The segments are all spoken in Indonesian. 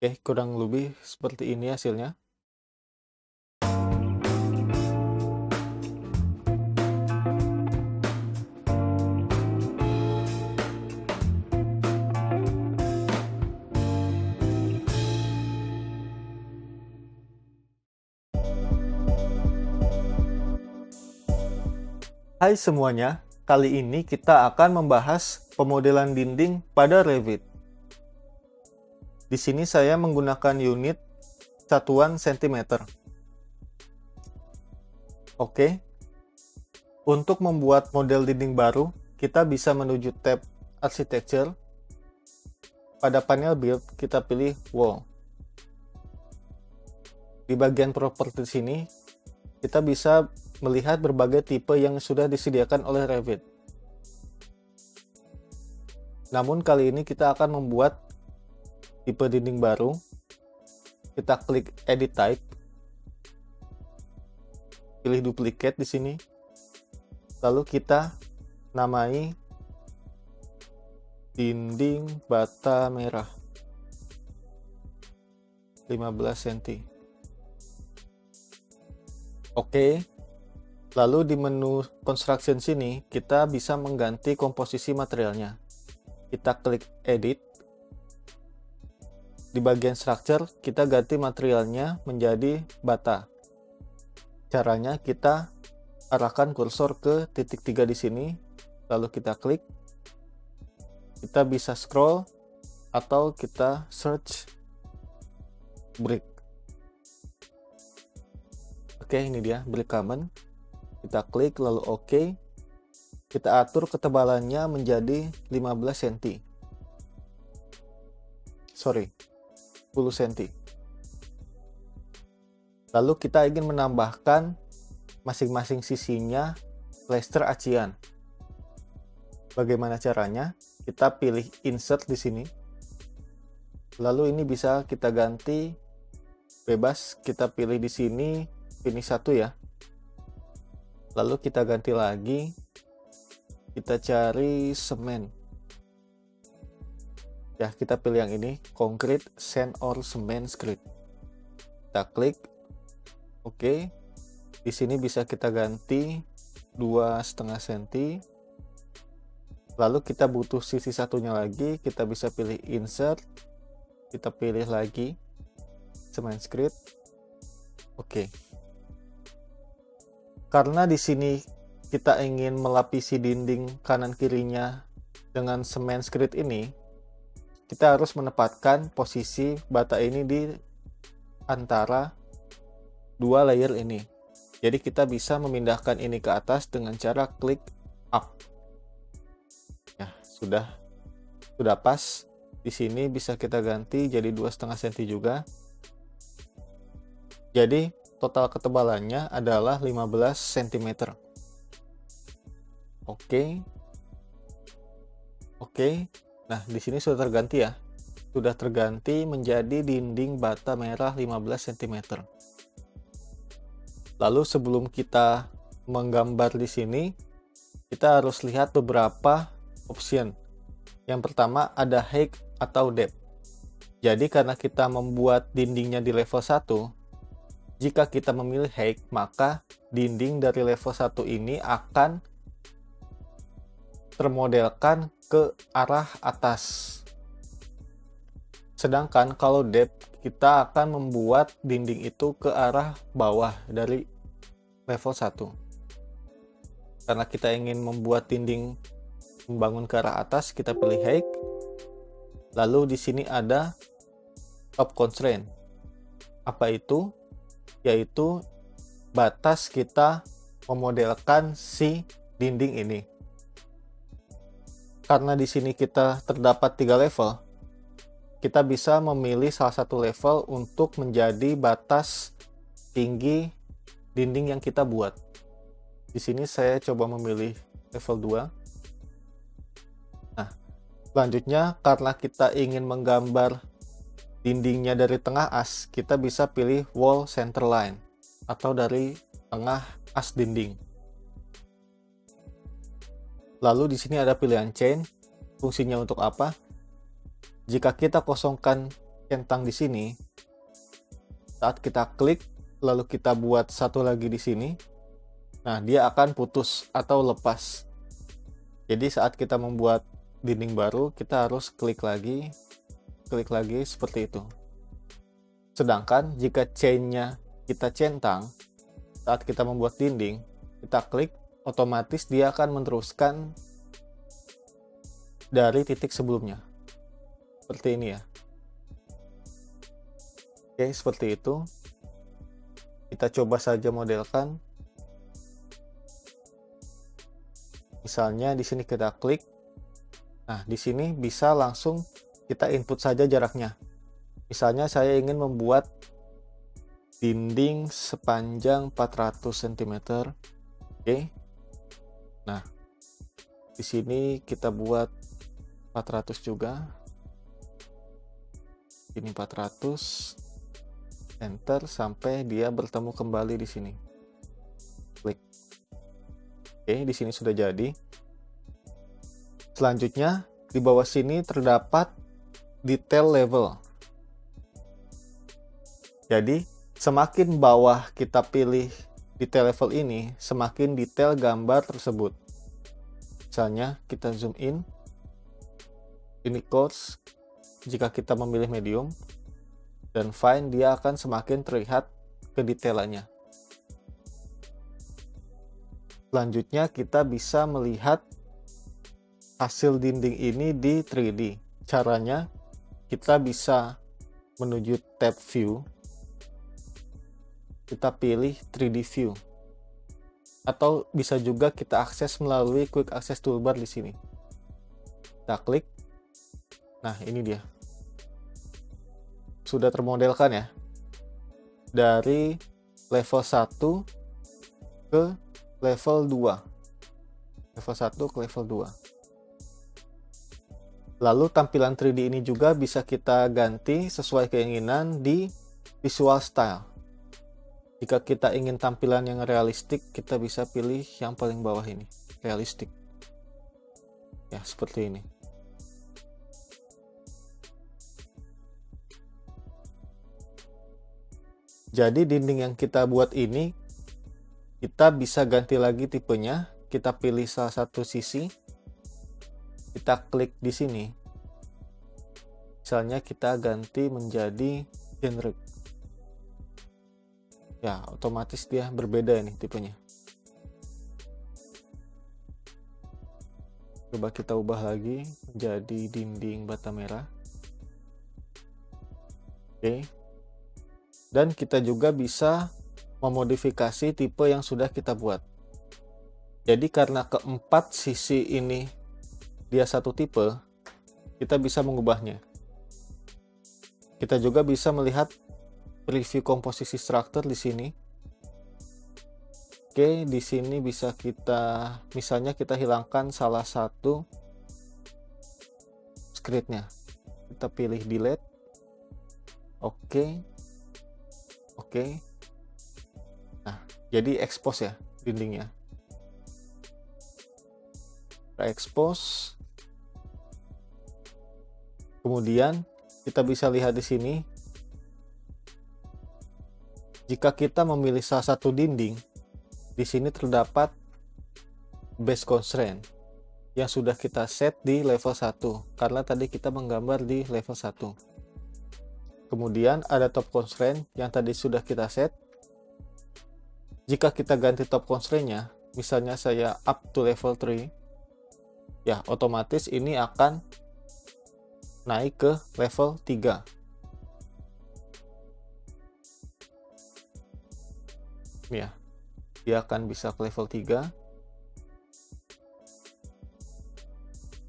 Oke, kurang lebih seperti ini hasilnya. Hai semuanya, kali ini kita akan membahas pemodelan dinding pada Revit. Di sini saya menggunakan unit satuan cm. Oke, untuk membuat model dinding baru, kita bisa menuju tab Architecture. Pada panel Build, kita pilih Wall. Di bagian Property sini, kita bisa melihat berbagai tipe yang sudah disediakan oleh Revit. Namun kali ini kita akan membuat tipe dinding baru. Kita klik Edit Type, pilih Duplicate di sini, lalu kita namai dinding bata merah 15 cm. Oke. Lalu di menu Construction sini, kita bisa mengganti komposisi materialnya. Kita klik Edit. Di bagian Structure, kita ganti materialnya menjadi bata. Caranya kita arahkan kursor ke titik 3 di sini, lalu kita klik. Kita bisa scroll atau kita search brick. Oke, ini dia brick common. Kita klik lalu OK. Kita atur ketebalannya menjadi 15 cm. Sorry, 10 cm. Lalu kita ingin menambahkan masing-masing sisinya plester acian. Bagaimana caranya? Kita pilih Insert di sini. Lalu ini bisa kita ganti bebas. Kita pilih di sini finish 1 ya. Lalu kita ganti lagi, kita cari semen. Ya, kita pilih yang ini, concrete, sand, or cement script. Kita klik, oke. Di sini bisa kita ganti 2,5 cm. Lalu kita butuh sisi satunya lagi, kita bisa pilih insert, kita pilih lagi cement script, oke. Karena di sini kita ingin melapisi dinding kanan kirinya dengan semen script ini, kita harus menempatkan posisi bata ini di antara dua layer ini. Jadi kita bisa memindahkan ini ke atas dengan cara klik up. Ya, sudah pas. Di sini bisa kita ganti jadi 2,5 cm juga. Jadi total ketebalannya adalah 15 cm. Oke. Nah, di sini sudah terganti ya. Sudah terganti menjadi dinding bata merah 15 cm. Lalu sebelum kita menggambar di sini, kita harus lihat beberapa option. Yang pertama ada height atau depth. Jadi karena kita membuat dindingnya di level 1, jika kita memilih height, maka dinding dari level 1 ini akan termodelkan ke arah atas. Sedangkan kalau depth, kita akan membuat dinding itu ke arah bawah dari level 1. Karena kita ingin membuat dinding membangun ke arah atas, kita pilih height. Lalu di sini ada top constraint. Apa itu? Yaitu batas kita memodelkan si dinding ini. Karena di sini kita terdapat 3 level, kita bisa memilih salah satu level untuk menjadi batas tinggi dinding yang kita buat. Di sini saya coba memilih level 2. Nah, selanjutnya karena kita ingin menggambar dindingnya dari tengah as, kita bisa pilih wall center line atau dari tengah as dinding. Lalu di sini ada pilihan chain. Fungsinya untuk apa? Jika kita kosongkan centang di sini, saat kita klik lalu kita buat satu lagi di sini, nah dia akan putus atau lepas. Jadi saat kita membuat dinding baru, kita harus klik lagi seperti itu. Sedangkan jika chain-nya kita centang, saat kita membuat dinding, kita klik, otomatis dia akan meneruskan dari titik sebelumnya. Seperti ini ya. Oke, seperti itu. Kita coba saja modelkan. Misalnya di sini kita klik. Nah, di sini bisa langsung kita input saja jaraknya. Misalnya saya ingin membuat dinding sepanjang 400 cm. Oke. Nah, di sini kita buat 400 juga. Ini 400. Enter sampai dia bertemu kembali di sini. Klik. Oke, di sini sudah jadi. Selanjutnya, di bawah sini terdapat detail level. Jadi, semakin bawah kita pilih detail level ini, semakin detail gambar tersebut. Misalnya, kita zoom in. Ini coarse. Jika kita memilih medium, dan fine, dia akan semakin terlihat kedetailannya. Selanjutnya kita bisa melihat hasil dinding ini di 3D. Caranya kita bisa menuju tab view, kita pilih 3D view, atau bisa juga kita akses melalui quick access toolbar di sini. Kita klik. Nah, ini dia. Sudah termodelkan ya. Dari level 1 ke level 2. Level 1 ke level 2. Lalu tampilan 3D ini juga bisa kita ganti sesuai keinginan di visual style. Jika kita ingin tampilan yang realistik, kita bisa pilih yang paling bawah ini, realistik. Ya, seperti ini. Jadi dinding yang kita buat ini, kita bisa ganti lagi tipenya. Kita pilih salah satu sisi, kita klik di sini. Misalnya kita ganti menjadi generic. Ya, otomatis dia berbeda nih tipenya. Coba kita ubah lagi menjadi dinding bata merah. Oke. Dan kita juga bisa memodifikasi tipe yang sudah kita buat. Jadi karena keempat sisi ini dia satu tipe, kita bisa mengubahnya. Kita juga bisa melihat preview komposisi struktur di sini. Oke, di sini bisa kita, misalnya kita hilangkan salah satu script-nya. Kita pilih delete. Oke. Oke. Nah, jadi expose ya dindingnya. Kita expose. Kemudian kita bisa lihat di sini. Jika kita memilih salah satu dinding, di sini terdapat base constraint yang sudah kita set di level 1 karena tadi kita menggambar di level 1. Kemudian ada top constraint yang tadi sudah kita set. Jika kita ganti top constraint-nya, misalnya saya up to level 3, ya otomatis ini akan naik ke level 3. Ya, dia akan bisa ke level 3.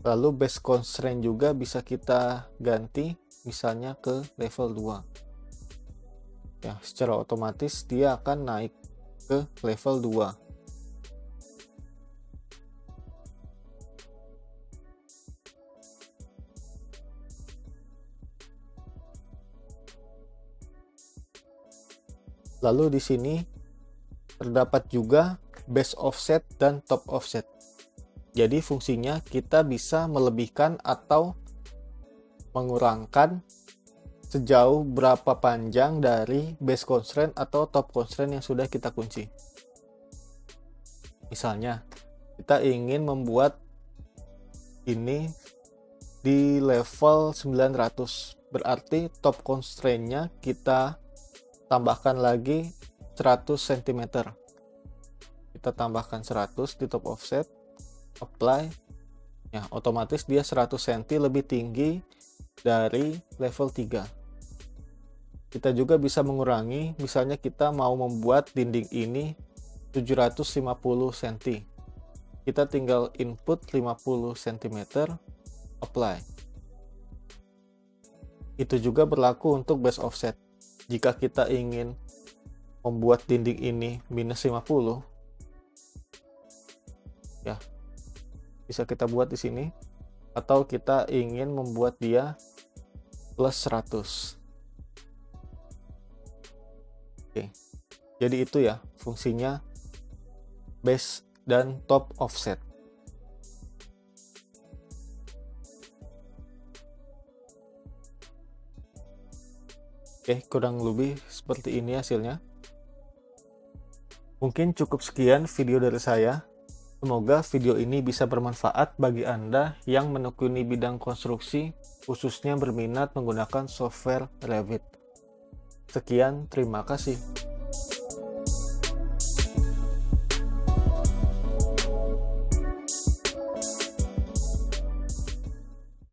Lalu base constraint juga bisa kita ganti misalnya ke level 2. Ya, secara otomatis dia akan naik ke level 2. Lalu di sini terdapat juga base offset dan top offset. Jadi fungsinya kita bisa melebihkan atau mengurangkan sejauh berapa panjang dari base constraint atau top constraint yang sudah kita kunci. Misalnya, kita ingin membuat ini di level 900, berarti top constraint-nya kita tambahkan lagi 100 cm. Kita tambahkan 100 di top offset, apply, ya otomatis dia 100 cm lebih tinggi dari level 3. Kita juga bisa mengurangi, misalnya kita mau membuat dinding ini 750 cm. Kita tinggal input 50 cm, apply. Itu juga berlaku untuk base offset. Jika kita ingin membuat dinding ini minus 50, ya bisa kita buat di sini, atau kita ingin membuat dia plus 100. Oke, jadi itu ya fungsinya base dan top offset. Oke, kurang lebih seperti ini hasilnya. Mungkin cukup sekian video dari saya. Semoga video ini bisa bermanfaat bagi Anda yang menekuni bidang konstruksi, khususnya berminat menggunakan software Revit. Sekian, terima kasih.